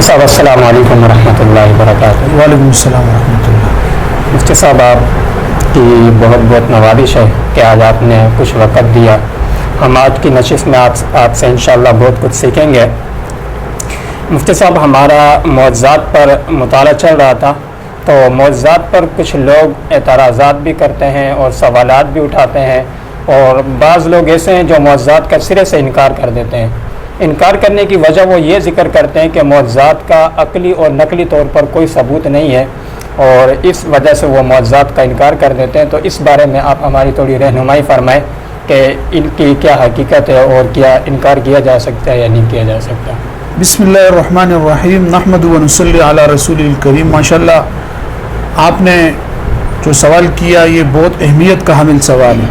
مفتی صاحب السلام علیکم ورحمۃ اللہ وبرکاتہ۔ وعلیکم السلام ورحمۃ اللہ۔ مفتی صاحب آپ کی بہت بہت نوازش ہے کہ آج آپ نے کچھ وقت دیا۔ ہم آج کی نشست میں آپ سے انشاءاللہ بہت کچھ سیکھیں گے۔ مفتی صاحب ہمارا معجزات پر مطالعہ چل رہا تھا، تو معجزات پر کچھ لوگ اعتراضات بھی کرتے ہیں اور سوالات بھی اٹھاتے ہیں، اور بعض لوگ ایسے ہیں جو معجزات کا سرے سے انکار کر دیتے ہیں۔ انکار کرنے کی وجہ وہ یہ ذکر کرتے ہیں کہ معجزات کا عقلی اور نقلی طور پر کوئی ثبوت نہیں ہے، اور اس وجہ سے وہ معجزات کا انکار کر دیتے ہیں۔ تو اس بارے میں آپ ہماری تھوڑی رہنمائی فرمائیں کہ ان کی کیا حقیقت ہے اور کیا انکار کیا جا سکتا ہے یا نہیں کیا جا سکتا۔ بسم اللہ الرحمن الرحیم، نحمد و نصلی علی رسول الکریم۔ ماشاءاللہ آپ نے جو سوال کیا یہ بہت اہمیت کا حامل سوال ہے۔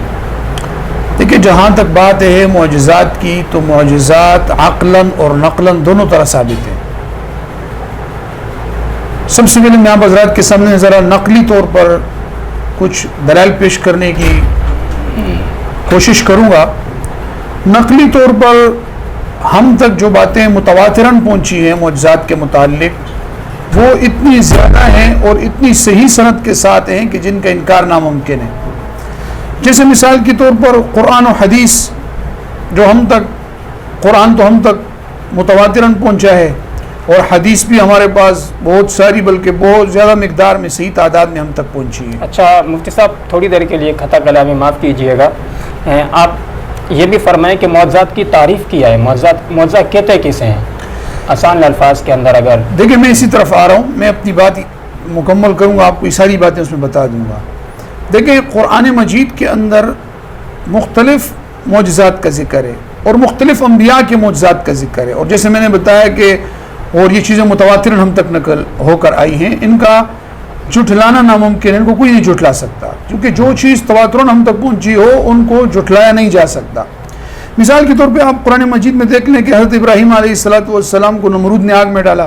دیکھیے جہاں تک بات ہے معجزات کی، تو معجزات عقلاً اور نقلاً دونوں طرح ثابت ہیں۔ سب سے پہلے میں آپ حضرات کے سامنے ذرا نقلی طور پر کچھ دلائل پیش کرنے کی کوشش کروں گا۔ نقلی طور پر ہم تک جو باتیں متواتراً پہنچی ہیں معجزات کے متعلق، وہ اتنی زیادہ ہیں اور اتنی صحیح سند کے ساتھ ہیں کہ جن کا انکار ناممکن ہے۔ جیسے مثال کے طور پر قرآن و حدیث، جو ہم تک قرآن تو ہم تک متواتراً پہنچا ہے، اور حدیث بھی ہمارے پاس بہت ساری بلکہ بہت زیادہ مقدار میں صحیح تعداد میں ہم تک پہنچی ہے۔ اچھا مفتی صاحب تھوڑی دیر کے لیے خطا کلامی معاف کیجیے گا، آپ یہ بھی فرمائیں کہ معجزات کی تعریف کیا ہے، معجزہ کہتے کسے ہیں آسان الفاظ کے اندر؟ اگر دیکھیں میں اسی طرف آ رہا ہوں، میں اپنی بات مکمل کروں گا، آپ کو یہ ساری باتیں اس میں بتا دوں گا۔ دیکھیں قرآن مجید کے اندر مختلف معجزات کا ذکر ہے، اور مختلف انبیاء کے معجزات کا ذکر ہے، اور جیسے میں نے بتایا کہ اور یہ چیزیں متواتر ہم تک نقل ہو کر آئی ہیں، ان کا جھٹلانا ناممکن ہے، ان کو کوئی نہیں جھٹلا سکتا، کیونکہ جو چیز تواتراً ہم تک پہنچی ہو ان کو جھٹلایا نہیں جا سکتا۔ مثال کے طور پہ آپ قرآن مجید میں دیکھ لیں کہ حضرت ابراہیم علیہ السلام کو نمرود نے آگ میں ڈالا،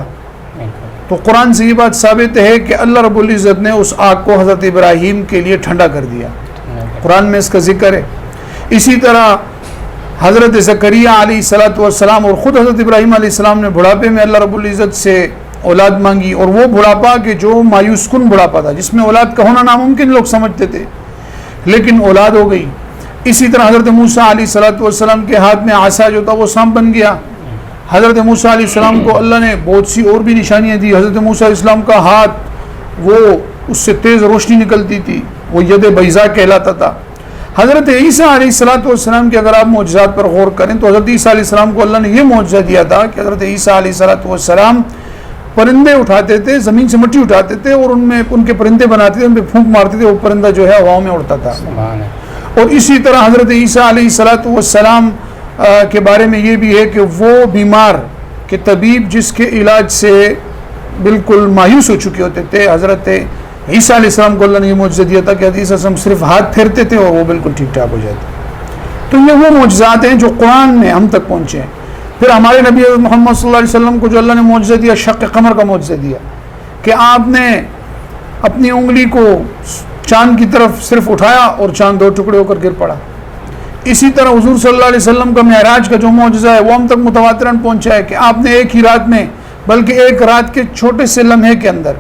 تو قرآن سے یہ بات ثابت ہے کہ اللہ رب العزت نے اس آگ کو حضرت ابراہیم کے لیے ٹھنڈا کر دیا، قرآن میں اس کا ذکر ہے۔ اسی طرح حضرت زکریا علیہ السلام اور خود حضرت ابراہیم علیہ السلام نے بڑھاپے میں اللہ رب العزت سے اولاد مانگی، اور وہ بڑھاپا کہ جو مایوس کن بڑھاپا تھا، جس میں اولاد کا ہونا ناممکن لوگ سمجھتے تھے، لیکن اولاد ہو گئی۔ اسی طرح حضرت موسیٰ علیہ السلام کے ہاتھ میں عصا جو تھا وہ سانپ بن گیا۔ حضرت موسیٰ علیہ السلام کو اللہ نے بہت سی اور بھی نشانیاں دی۔ حضرت موسیٰ علیہ السلام کا ہاتھ وہ اس سے تیز روشنی نکلتی تھی، وہ ید بیضاء کہلاتا تھا۔ حضرت عیسیٰ علیہ السلام کے اگر آپ معجزات پر غور کریں تو حضرت عیسیٰ علیہ السلام کو اللہ نے یہ معجزہ دیا تھا کہ حضرت عیسیٰ علیہ السلام پرندے اٹھاتے تھے، زمین سے مٹی اٹھاتے تھے اور ان کے پرندے بناتے تھے، ان پہ پھونک مارتے تھے، وہ پرندہ جو ہے ہواؤں میں اڑتا تھا۔ اور اسی طرح حضرت عیسیٰ علیہ السلام کے بارے میں یہ بھی ہے کہ وہ بیمار کہ طبیب جس کے علاج سے بالکل مایوس ہو چکے ہوتے تھے، حضرت عیسیٰ علیہ السلام کو اللہ نے یہ معجزہ دیا تھا کہ حضرت عیسیٰ علیہ السلام صرف ہاتھ پھیرتے تھے اور وہ بالکل ٹھیک ٹھاک ہو جاتے۔ تو یہ وہ معجزات ہیں جو قرآن میں ہم تک پہنچے ہیں۔ پھر ہمارے نبی محمد صلی اللہ علیہ وسلم کو جو اللہ نے معجزہ دیا، شق قمر کا معجزہ دیا کہ آپ نے اپنی انگلی کو چاند کی طرف صرف اٹھایا اور چاند دو ٹکڑے ہو کر گر پڑا۔ اسی طرح حضور صلی اللہ علیہ وسلم کا معراج کا جو معجزہ ہے وہ ہم تک متواتراً پہنچا ہے کہ آپ نے ایک ہی رات میں، بلکہ ایک رات کے چھوٹے سے لمحے کے اندر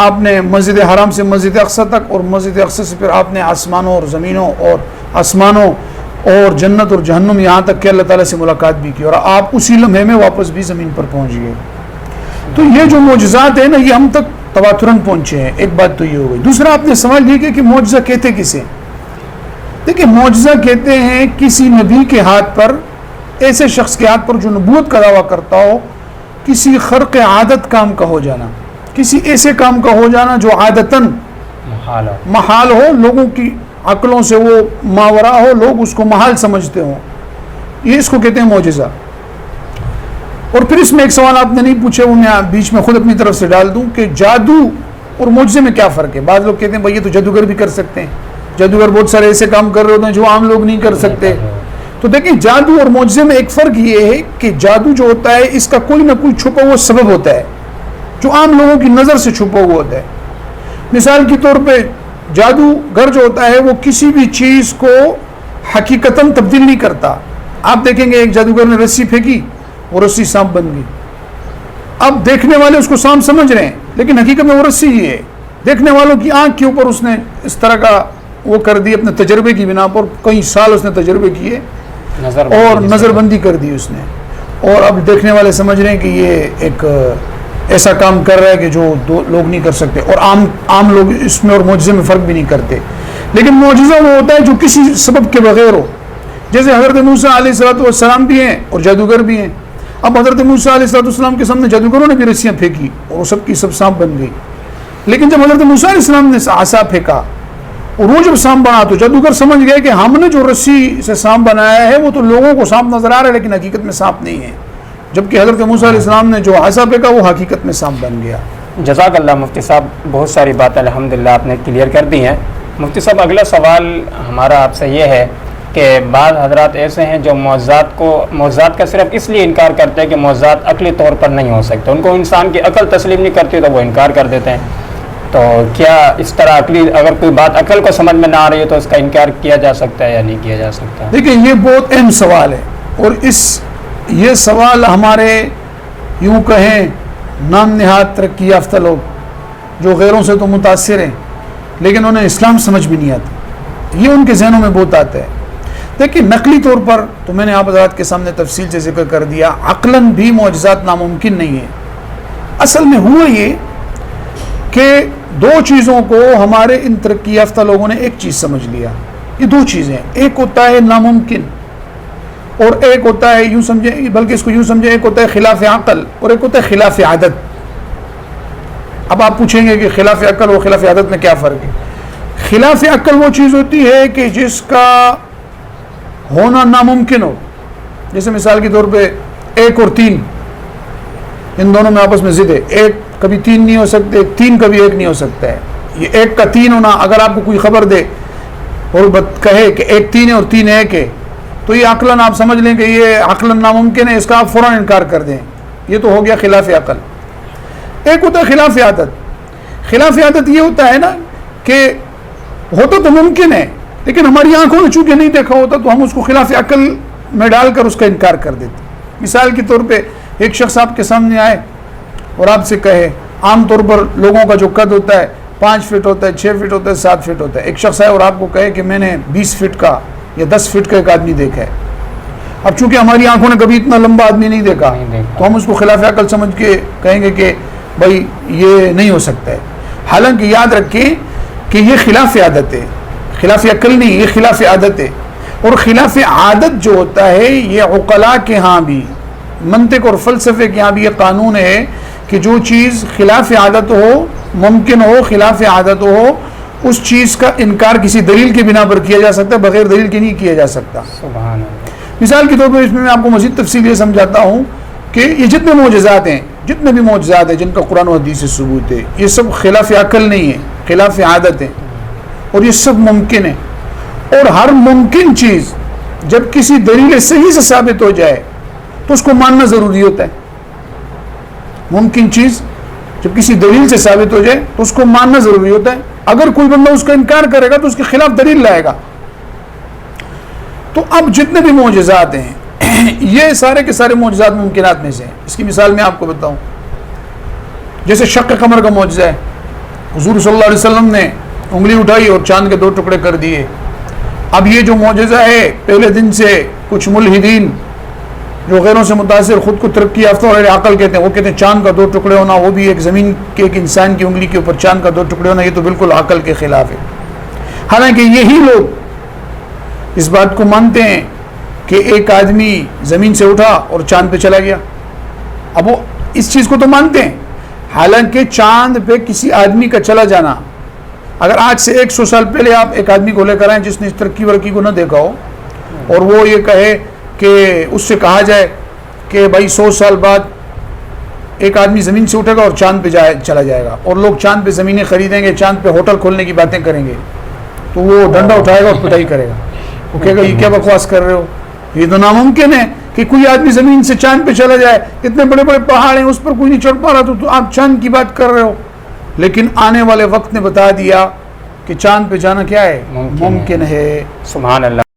آپ نے مسجد حرام سے مسجد اقصی تک، اور مسجد اقصی سے پھر آپ نے آسمانوں اور زمینوں اور آسمانوں اور جنت اور جہنم یہاں تک کہ اللہ تعالیٰ سے ملاقات بھی کی، اور آپ اسی لمحے میں واپس بھی زمین پر پہنچ گئے۔ تو یہ جو معجزات ہیں نا، یہ ہم تک تواتراً پہنچے ہیں۔ ایک بات تو یہ ہو گئی۔ دوسرا آپ نے سوال یہ کیا کہ معجزہ کہتے کسے؟ دیکھیں معجزہ کہتے ہیں کسی نبی کے ہاتھ پر، ایسے شخص کے ہاتھ پر جو نبوت کا دعویٰ کرتا ہو، کسی خرق عادت کام کا ہو جانا، کسی ایسے کام کا ہو جانا جو عادتاً محال ہو، لوگوں کی عقلوں سے وہ ماورا ہو، لوگ اس کو محال سمجھتے ہوں، یہ اس کو کہتے ہیں معجزہ۔ اور پھر اس میں ایک سوال آپ نے نہیں پوچھے، وہ میں بیچ میں خود اپنی طرف سے ڈال دوں کہ جادو اور معجزے میں کیا فرق ہے؟ بعض لوگ کہتے ہیں بھائی یہ تو جادوگر بھی کر سکتے ہیں، جادوگر بہت سارے ایسے کام کر رہے ہوتے ہیں جو عام لوگ نہیں کر سکتے۔ تو دیکھیں جادو اور معجزے میں ایک فرق یہ ہے کہ جادو جو ہوتا ہے اس کا کوئی نہ کوئی چھپا ہوا سبب ہوتا ہے جو عام لوگوں کی نظر سے چھپا ہوا ہوتا ہے۔ مثال کے طور پہ جادوگر جو ہوتا ہے وہ کسی بھی چیز کو حقیقتاً تبدیل نہیں کرتا۔ آپ دیکھیں گے ایک جادوگر نے رسی پھینکی وہ رسی سانپ بن گئی، اب دیکھنے والے اس کو سانپ سمجھ رہے ہیں، لیکن حقیقت میں وہ رسی ہی ہے. دیکھنے والوں کی آنکھ کے اوپر اس نے اس طرح کا وہ کر دی، اپنے تجربے کی بنا پر کئی سال اس نے تجربے کیے اور نظر بندی کر دی اس نے. اور اب دیکھنے والے سمجھ رہے ہیں کہ یہ ایک ایسا کام کر رہا ہے کہ جو لوگ نہیں کر سکتے، اور عام لوگ اس میں اور معجزے میں فرق بھی نہیں کرتے. لیکن معجزہ وہ ہوتا ہے جو کسی سبب کے بغیر ہو، جیسے حضرت موسیٰ علیہ السلام بھی ہیں اور جادوگر بھی ہیں. اب حضرت موسیٰ علیہ السلام کے سامنے جادوگروں نے بھی رسیاں پھینکی اور وہ سب کی سب سانپ بن گئی. لیکن جب حضرت موسیٰ علیہ السلام نے عصا پھینکا اور وہ جب سانپ بنا تو جادوگر سمجھ گئے کہ ہم نے جو رسی سے سانپ بنایا ہے وہ تو لوگوں کو سانپ نظر آ رہا ہے لیکن حقیقت میں سانپ نہیں ہے، جبکہ حضرت موسیٰ علیہ السلام نے جو عصا پھینکا وہ حقیقت میں سانپ بن گیا. جزاک اللہ مفتی صاحب، بہت ساری باتیں الحمدللہ آپ نے کلیئر کر دی ہیں. مفتی صاحب اگلا سوال ہمارا آپ سے یہ ہے کہ بعض حضرات ایسے ہیں جو معجزات کا صرف اس لیے انکار کرتے ہیں کہ معجزات عقلی طور پر نہیں ہو سکتے، ان کو انسان کی عقل تسلیم نہیں کرتی تو وہ انکار کر دیتے ہیں. تو کیا اس طرح اگر کوئی بات عقل کو سمجھ میں نہ آ رہی ہے تو اس کا انکار کیا جا سکتا ہے یا نہیں کیا جا سکتا؟ دیکھیں یہ بہت اہم سوال ہے، اور یہ سوال ہمارے یوں کہیں نام نہاد ترقی یافتہ لوگ جو غیروں سے تو متاثر ہیں لیکن انہیں اسلام سمجھ بھی نہیں آتا، یہ ان کے ذہنوں میں بہت آتا ہے. دیکھیں نقلی طور پر تو میں نے آپ حضرات کے سامنے تفصیل سے ذکر کر دیا، عقلاً بھی معجزات ناممکن نہیں ہے. اصل میں ہوا یہ کہ دو چیزوں کو ہمارے ان ترقی یافتہ لوگوں نے ایک چیز سمجھ لیا. یہ دو چیزیں، ایک ہوتا ہے ناممکن اور ایک ہوتا ہے یوں سمجھیں، بلکہ اس کو یوں سمجھیں، ایک ہوتا ہے خلاف عقل اور ایک ہوتا ہے خلاف عادت. اب آپ پوچھیں گے کہ خلاف عقل اور خلاف عادت میں کیا فرق ہے؟ خلاف عقل وہ چیز ہوتی ہے کہ جس کا ہونا ناممکن ہو، جیسے مثال کے طور پہ 1 اور 3 ان دونوں میں آپس میں ضد ہے، 1 کبھی 3 نہیں ہو سکتے، 3 کبھی 1 نہیں ہو سکتا ہے. یہ 1 کا 3 ہونا، اگر آپ کو کوئی خبر دے اور کہے کہ 1 3 ہے اور 3 1 ہے تو یہ عقلاً آپ سمجھ لیں کہ یہ عقلاً ناممکن ہے، اس کا آپ فوراً انکار کر دیں. یہ تو ہو گیا خلاف عقل. ایک ہوتا ہے خلاف عادت. خلاف عادت یہ ہوتا ہے نا کہ ہوتا تو ممکن ہے لیکن ہماری آنکھوں نے چونکہ نہیں دیکھا ہوتا تو ہم اس کو خلاف عقل میں ڈال کر اس کا انکار کر دیتے. مثال کے طور پہ ایک شخص آپ کے سامنے آئے اور آپ سے کہے، عام طور پر لوگوں کا جو قد ہوتا ہے 5 فٹ ہوتا ہے، 6 فٹ ہوتا ہے، 7 فٹ ہوتا ہے. ایک شخص آئے اور آپ کو کہے کہ میں نے 20 فٹ کا یا 10 فٹ کا ایک آدمی دیکھا ہے. اب چونکہ ہماری آنکھوں نے کبھی اتنا لمبا آدمی نہیں دیکھا تو ہم اس کو خلاف عقل سمجھ کے کہیں گے کہ بھائی یہ نہیں ہو سکتا ہے. حالانکہ یاد رکھیں کہ یہ خلاف عادت ہے، خلاف عقل نہیں، یہ خلاف عادت ہے. اور خلاف عادت جو ہوتا ہے یہ عقلاء کے ہاں بھی، منطق اور فلسفے کے ہاں بھی یہ قانون ہے کہ جو چیز خلاف عادت ہو، ممکن ہو، خلاف عادت ہو، اس چیز کا انکار کسی دلیل کی بنا پر کیا جا سکتا ہے، بغیر دلیل کے نہیں کیا جا سکتا. سبحان اللہ. مثال کے طور پر اس میں آپ کو مزید تفصیل یہ سمجھاتا ہوں کہ یہ جتنے معجزات ہیں، جتنے بھی معجزات ہیں جن کا قرآن و حدیث سے ثبوت ہے، یہ سب خلاف عقل نہیں ہے، خلاف عادت ہے اور یہ سب ممکن ہے. اور ہر ممکن چیز جب کسی دلیل صحیح سے ثابت ہو جائے تو اس کو ماننا ضروری ہوتا ہے. ممکن چیز جب کسی دلیل سے ثابت ہو جائے تو اس کو ماننا ضروری ہوتا ہے. اگر کوئی بندہ اس کا انکار کرے گا تو اس کے خلاف دلیل لائے گا. تو اب جتنے بھی معجزات ہیں یہ سارے کے سارے معجزات ممکنات میں سے ہیں. اس کی مثال میں آپ کو بتاؤں، جیسے شق قمر کا معجزہ ہے. حضور صلی اللہ علیہ وسلم نے انگلی اٹھائی اور چاند کے 2 ٹکڑے کر دیے. اب یہ جو معجزہ ہے پہلے دن سے کچھ ملحدین جو غیروں سے متاثر، خود کو ترقی یافتہ اور عقل کہتے ہیں، وہ کہتے ہیں چاند کا 2 ٹکڑے ہونا، وہ بھی ایک زمین کے ایک انسان کی انگلی کے اوپر چاند کا 2 ٹکڑے ہونا، یہ تو بالکل عقل کے خلاف ہے. حالانکہ یہی لوگ اس بات کو مانتے ہیں کہ ایک آدمی زمین سے اٹھا اور چاند پہ چلا گیا. اب وہ اس چیز کو تو مانتے ہیں، حالانکہ چاند پہ کسی آدمی کا چلا جانا، اگر آج سے 100 سال پہلے آپ ایک آدمی کو لے کر آئیں جس نے اس ترقی ورقی کو نہ دیکھا ہو اور وہ یہ کہے کہ اس سے کہا جائے کہ بھائی 100 سال بعد ایک آدمی زمین سے اٹھے گا اور چاند پہ چلا جائے گا اور لوگ چاند پہ زمینیں خریدیں گے، چاند پہ ہوٹل کھولنے کی باتیں کریں گے، تو وہ ڈنڈا اٹھائے گا اور پٹائی کرے گا. وہ کہے گا یہ کیا بکواس کر رہے ہو، یہ تو ناممکن ہے کہ کوئی آدمی زمین سے چاند پہ چلا جائے. اتنے بڑے بڑے پہاڑ ہیں اس پر کوئی نہیں چڑھ پا رہا تو آپ چاند کی بات کر رہے ہو. لیکن آنے والے وقت نے بتا دیا کہ چاند پہ جانا کیا ہے، ممکن ہے. سبحان اللہ.